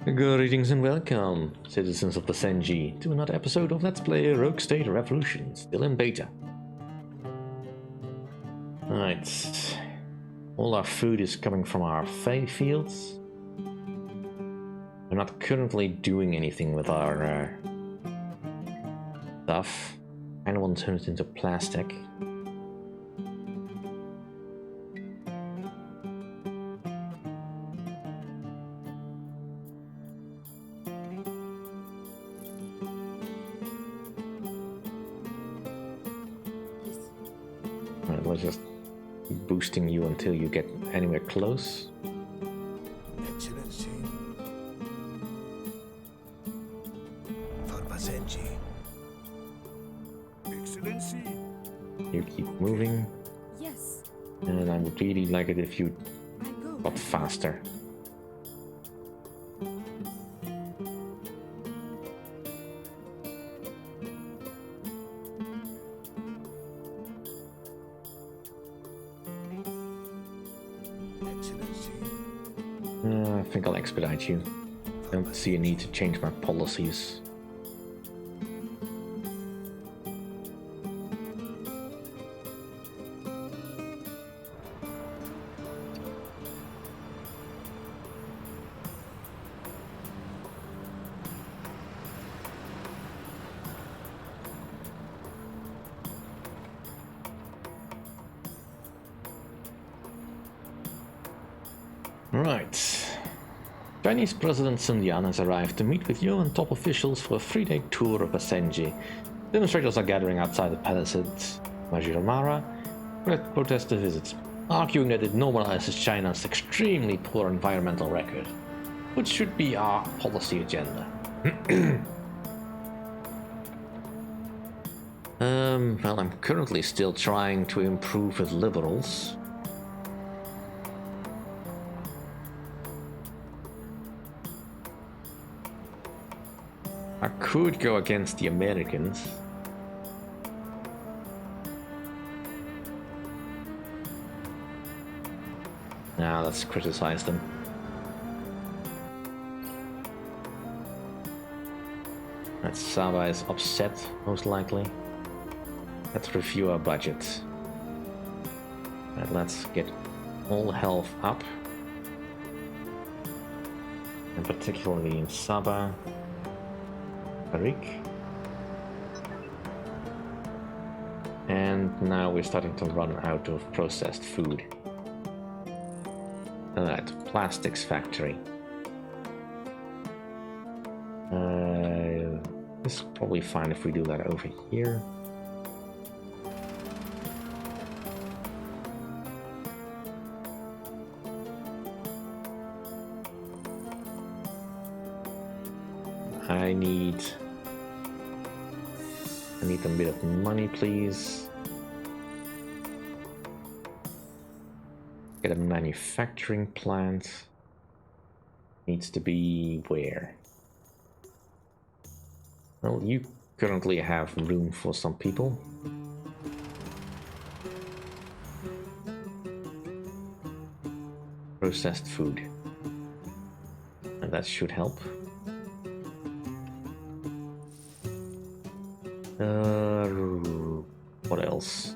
Greetings and welcome, citizens of Basenji, to another episode of Let's Play Rogue State Revolution, still in beta. Right, all our food is coming from our fields. We're not currently doing anything with our stuff. I don't want to turn it into plastic. We're just boosting you until you get anywhere close. Excellency. For Basenji. Excellency. You keep moving. Yes. And I would really like it if you got faster. I think I'll expedite you. I don't see a need to change my policies. Right. Chinese President Sun Yan has arrived to meet with you and top officials for a 3-day tour of Basenji. Demonstrators are gathering outside the palace at Majiramara to protest the visit, arguing that it normalizes China's extremely poor environmental record, which should be our policy agenda. Well, I'm currently still trying to improve with liberals. I could go against the Americans. Now let's criticize them. That Saba is upset, most likely. Let's review our budget. And let's get all health up. And particularly in Saba. And now we're starting to run out of processed food. Alright, plastics factory. This is probably fine if we do that over here. I need a bit of money, please. Get a manufacturing plant. Needs to be where? Well, you currently have room for some people. Processed food. And that should help. What else?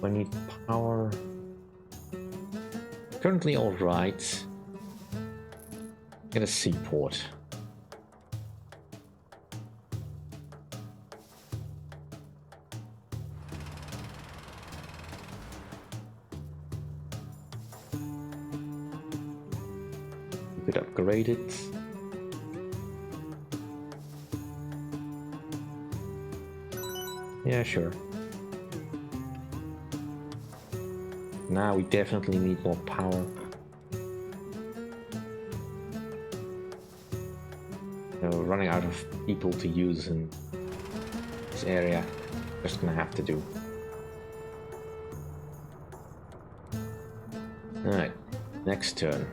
I need power. Currently alright. Get a seaport. We could upgrade it. Yeah, sure. Now we definitely need more power. So running out of people to use in this area, just gonna have to do. Alright, next turn.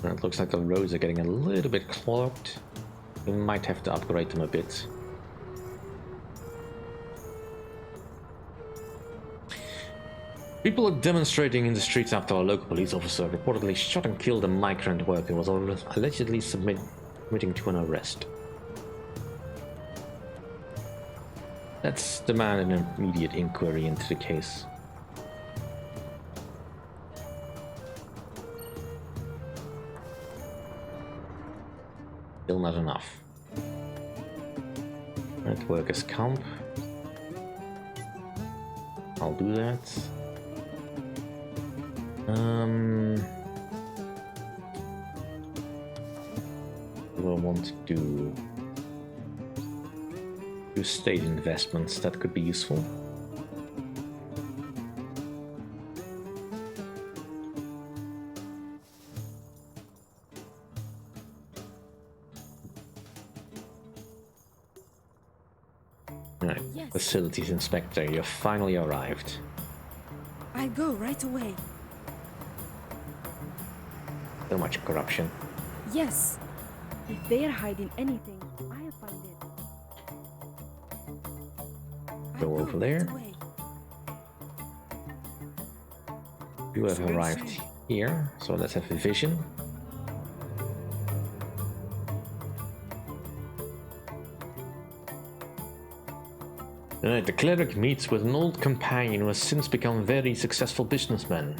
It looks like the roads are getting a little bit clogged. We might have to upgrade them a bit. People are demonstrating in the streets after a local police officer reportedly shot and killed a migrant worker who was allegedly submitting to an arrest. Let's demand an immediate inquiry into the case. Still not enough. Right, workers' comp. I'll do that. We'll want to do state investments. That could be useful. Right, yes. Facilities inspector, you finally arrived. I'll go right away. So much corruption. Yes. If they're hiding anything, I'll find it. Go over there. You have arrived here, so let's have a vision. Right, the cleric meets with an old companion who has since become a very successful businessman.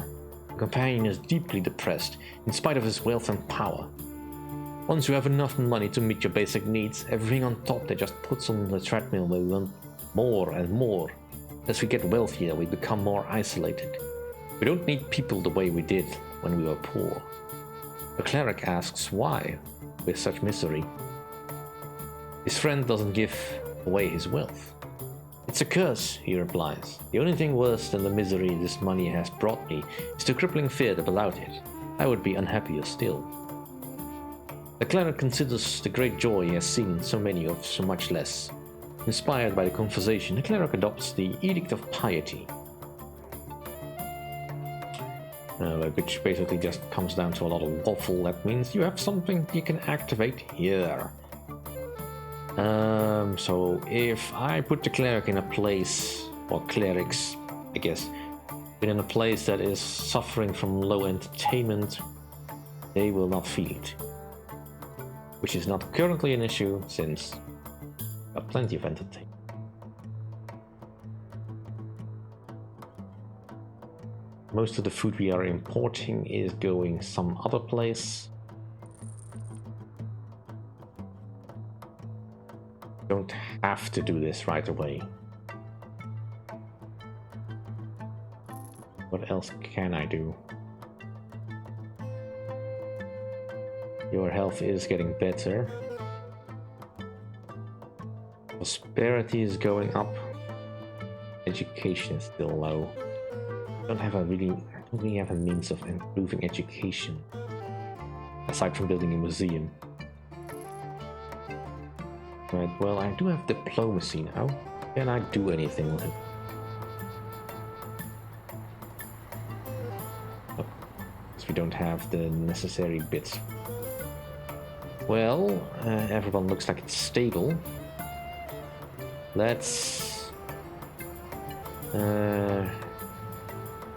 The companion is deeply depressed, in spite of his wealth and power. Once you have enough money to meet your basic needs, everything on top that just puts on the treadmill where we want more and more. As we get wealthier, we become more isolated. We don't need people the way we did when we were poor. The cleric asks why, with such misery. His friend doesn't give away his wealth. It's a curse, he replies. The only thing worse than the misery this money has brought me is the crippling fear that without it, I would be unhappier still. The cleric considers the great joy he has seen in so many of so much less. Inspired by the conversation, the cleric adopts the Edict of Piety, which basically just comes down to a lot of waffle. That means you have something you can activate here. So if I put the cleric in a place, or clerics, I guess, in a place that is suffering from low entertainment, they will not feel it. Which is not currently an issue, since we have plenty of entertainment. Most of the food we are importing is going some other place. Don't have to do this right away. What else can I do? Your health is getting better. Prosperity is going up. Education is still low. I don't really have a means of improving education, aside from building a museum. Right, well, I do have diplomacy now. Can I do anything with it? Oh, because we don't have the necessary bits. Well, everyone looks like it's stable. Let's...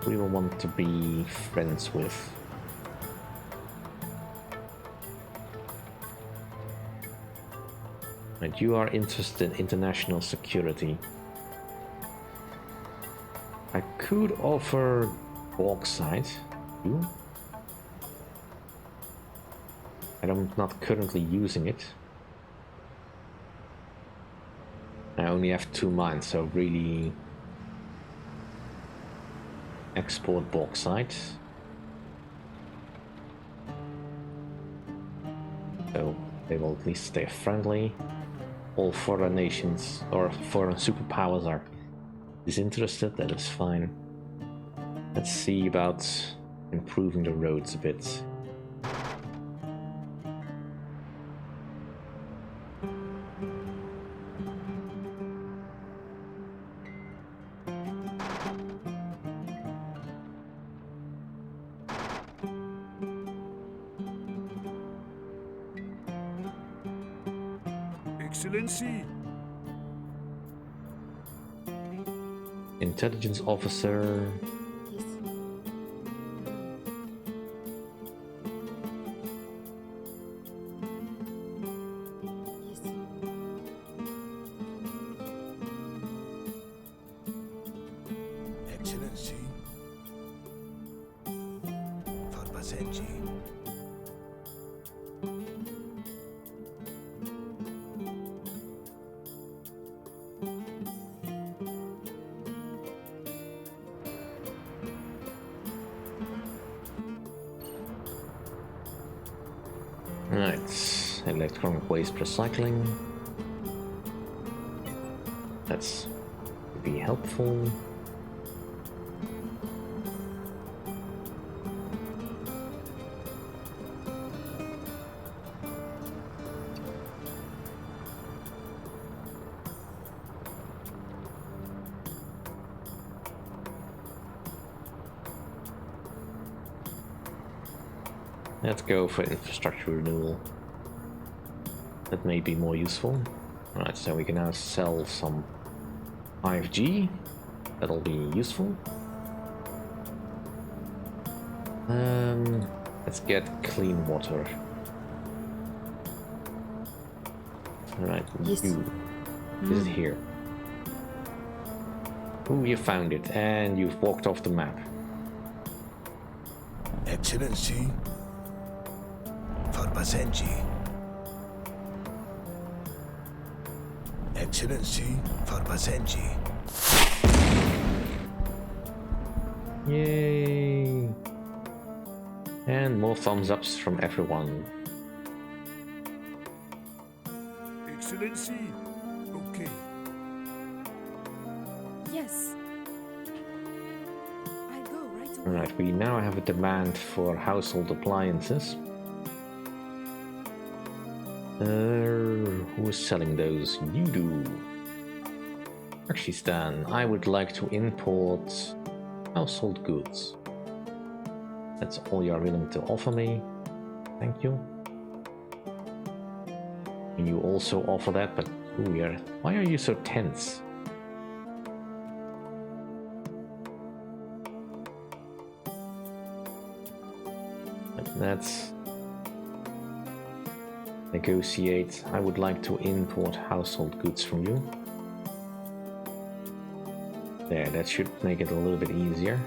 we will want to be friends with. And you are interested in international security. I could offer bauxite. You? I'm not currently using it. I only have 2 mines, so really export bauxite. So they will at least stay friendly. All foreign nations or foreign superpowers are disinterested, that is fine. Let's see about improving the roads a bit. Excellency. Intelligence officer. Yes. Yes. Excellency. For Basenji. Right, electronic waste recycling. That's be helpful. Let's go for infrastructure renewal. That may be more useful. Alright, so we can now sell some 5G. That'll be useful. Let's get clean water. Alright, Yes. you. This is here. Ooh, you found it, and you've walked off the map. Excellency. For Basenji. Excellency. For Basenji. Yay! And more thumbs ups from everyone. Excellency. Okay. Yes. I'll go right away. Alright, we now have a demand for household appliances. Who is selling those? You do. Actually, Stan, I would like to import household goods. That's all you're willing to offer me. Thank you. And you also offer that, but ooh, why are you so tense? Let's negotiate. I would like to import household goods from you. There, that should make it a little bit easier.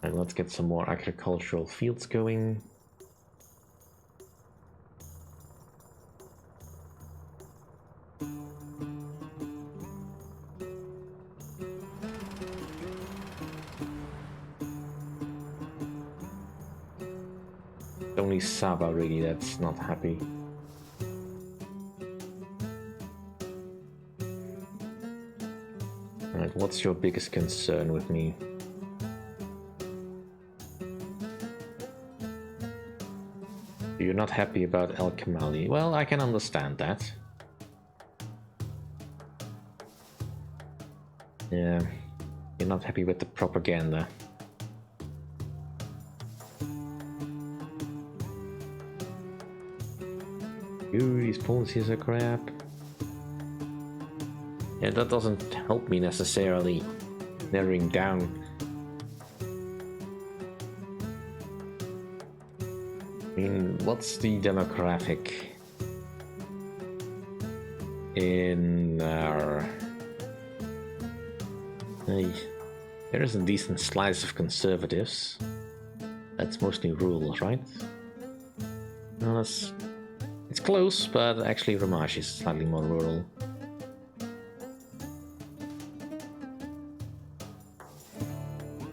And let's get some more agricultural fields going. Only Saba really that's not happy. Alright, what's your biggest concern with me? You're not happy about El Kamali. Well, I can understand that. Yeah, you're not happy with the propaganda. These policies are crap. Yeah, that doesn't help me necessarily narrowing down. I mean, what's the demographic in our... there is a decent slice of conservatives. That's mostly rural, right? No, it's close, but actually Ramash is slightly more rural.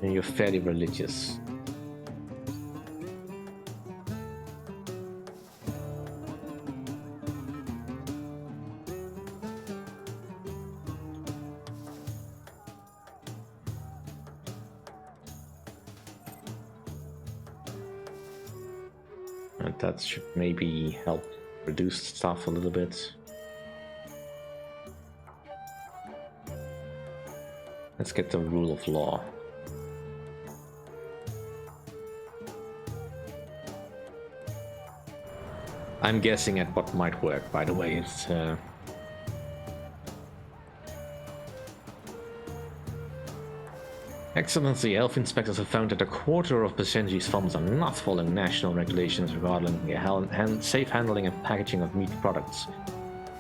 And you're fairly religious. And that should maybe help reduce stuff a little bit. Let's get the rule of law. I'm guessing at what might work, by the way. It's Excellency, health inspectors have found that a quarter of Basenji's farms are not following national regulations regarding the safe handling and packaging of meat products.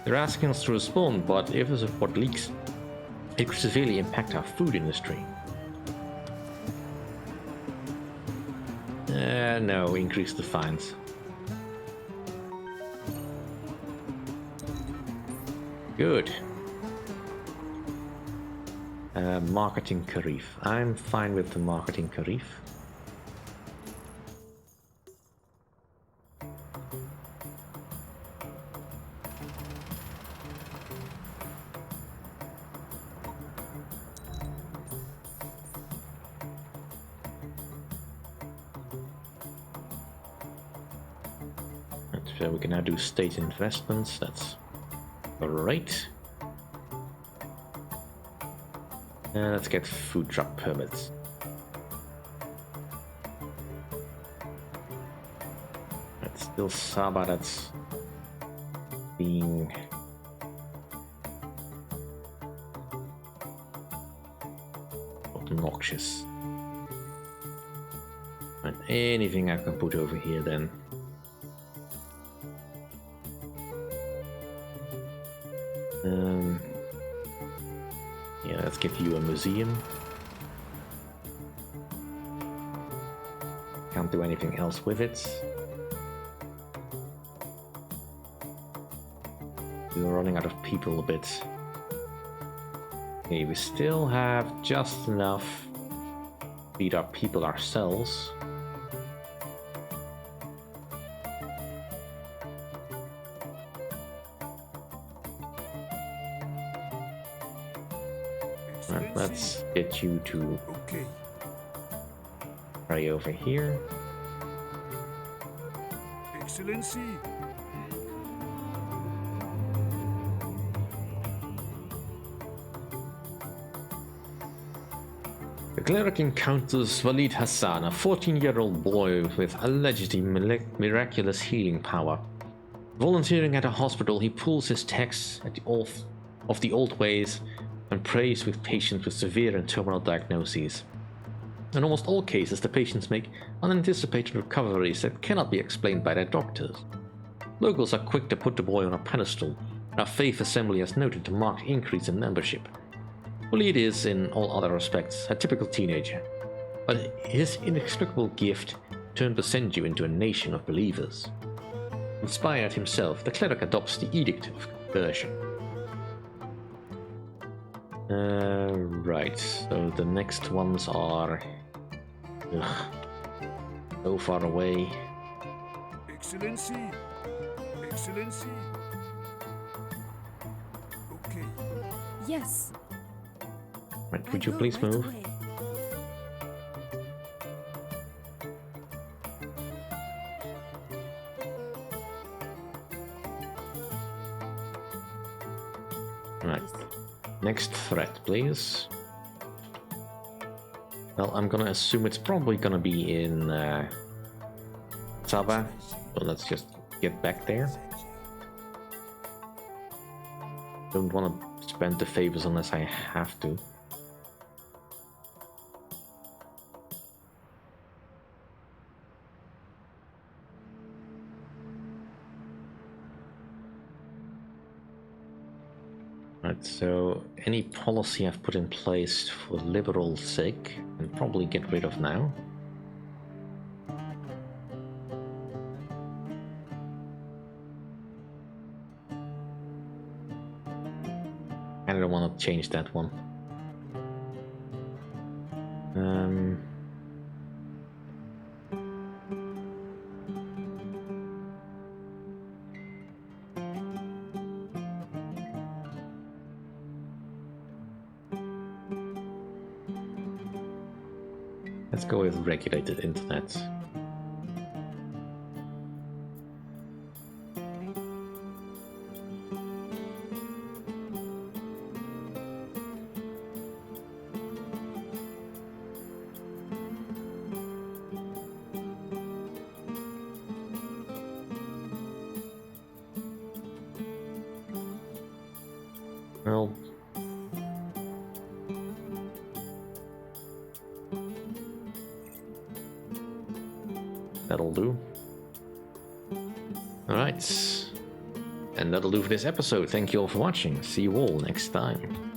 They're asking us to respond, but if this report leaks, it could severely impact our food industry. No, increase the fines. Good. Marketing Karif. I'm fine with the marketing Karif. So we can now do state investments. That's great. Let's get food truck permits. That's still Saba that's being obnoxious. And anything I can put over here then. Yeah, let's give you a museum. Can't do anything else with it. We're running out of people a bit. Okay, we still have just enough to feed our people ourselves. Right, let's get you to pray over here. Excellency. The cleric encounters Walid Hassan, a 14-year-old boy with allegedly miraculous healing power. Volunteering at a hospital, he pulls his texts of the old ways and prays with patients with severe and terminal diagnoses. In almost all cases, the patients make unanticipated recoveries that cannot be explained by their doctors. Locals are quick to put the boy on a pedestal, and our faith assembly has noted a marked increase in membership. Walid is, in all other respects, a typical teenager, but his inexplicable gift turned Basenji into a nation of believers. Inspired himself, the cleric adopts the Edict of Conversion. Right, so the next ones are so far away. Excellency. Excellency. Okay. Yes. Right, would you please move? Away. Right. Next threat, please. Well, I'm gonna assume it's probably gonna be in Saba, so let's just get back there. Don't want to spend the favors unless I have to. Right, so any policy I've put in place for liberal sake, I can probably get rid of now. I don't want to change that one. Let's go with regulated internet. Well, that'll do. Alright. And that'll do for this episode. Thank you all for watching. See you all next time.